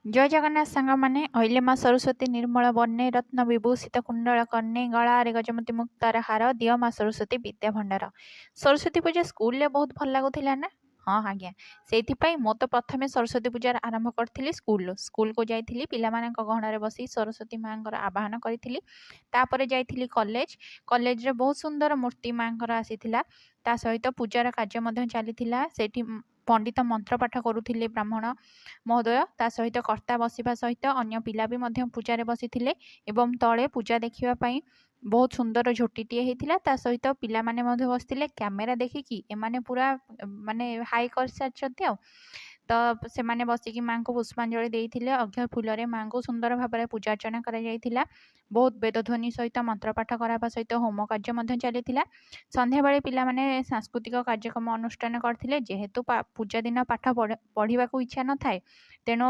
ଜୟ ଜଗନ୍ନାଥ ସାଙ୍ଗମାନେ ଅଇଲେ ମା ସରସ୍ୱତୀ ନିର୍ମଳ ବର୍ଣ୍ଣେ ରତ୍ନ ବିଭୂଷିତ କୁଣ୍ଡଳ କର୍ଣ୍ଣେ ଗଳାରେ ଗଜମତି ମୁକ୍ତାର ହାର ଦିଅ ମା ସରସ୍ୱତୀ ବିଦ୍ୟା ଭଣ୍ଡାର। ସରସ୍ୱତୀ ପୂଜା ସ୍କୁଲରେ ବହୁତ ଭଲ ଲାଗୁଥିଲା ନା? ହଁ ଆଜ୍ଞା, ସେଇଥିପାଇଁ ମୁଁ ତ ପ୍ରଥମେ ସରସ୍ୱତୀ ପୂଜାର ଆରମ୍ଭ କରିଥିଲି ସ୍କୁଲକୁ ଯାଇଥିଲି, ପିଲାମାନଙ୍କ ଗହଣରେ ବସି ସରସ୍ୱତୀ ମାଙ୍କର ଆବାହନ କରିଥିଲି। ତାପରେ ଯାଇଥିଲି କଲେଜରେ ବହୁତ ସୁନ୍ଦର ମୂର୍ତ୍ତି ମାଙ୍କର ଆସିଥିଲା। ତା ସହିତ ପୂଜାର କାର୍ଯ୍ୟ ମଧ୍ୟ ଚାଲିଥିଲା। ସେଇଠି ପଣ୍ଡିତ ମନ୍ତ୍ର ପାଠ କରୁଥିଲେ ବ୍ରାହ୍ମଣ ମହୋଦୟ। ତା ସହିତ କର୍ତ୍ତା ବସିବା ସହିତ ଅନ୍ୟ ପିଲା ବି ମଧ୍ୟ ପୂଜାରେ ବସିଥିଲେ ଏବଂ ତଳେ ପୂଜା ଦେଖିବା ପାଇଁ ବହୁତ ସୁନ୍ଦର ଝୋଟିଟିଏ ହେଇଥିଲା। ତା ସହିତ ପିଲାମାନେ ମଧ୍ୟ ବସିଥିଲେ କ୍ୟାମେରା ଦେଖିକି ଏମାନେ ପୁରା ମାନେ ହାଇ କରିସାରିଛନ୍ତି ଆଉ। ତ ସେମାନେ ବସିକି ମାଙ୍କୁ ପୁଷ୍ପାଞ୍ଜଳି ଦେଇଥିଲେ। ଅର୍ଘ୍ୟ ଫୁଲରେ ମାଙ୍କୁ ସୁନ୍ଦର ଭାବରେ ପୂଜା ଅର୍ଚ୍ଚନା କରାଯାଇଥିଲା। ବହୁତ ବେଦଧ୍ୱନି ସହିତ ମନ୍ତ୍ରପାଠ କରାଇବା ସହିତ ହୋମ କାର୍ଯ୍ୟ ମଧ୍ୟ ଚାଲିଥିଲା। ସନ୍ଧ୍ୟାବେଳେ ପିଲାମାନେ ସାଂସ୍କୃତିକ କାର୍ଯ୍ୟକ୍ରମ ଅନୁଷ୍ଠାନ କରିଥିଲେ। ଯେହେତୁ ପୂଜା ଦିନ ପାଠ ପଢ଼ିବାକୁ ଇଚ୍ଛା ନଥାଏ, ତେଣୁ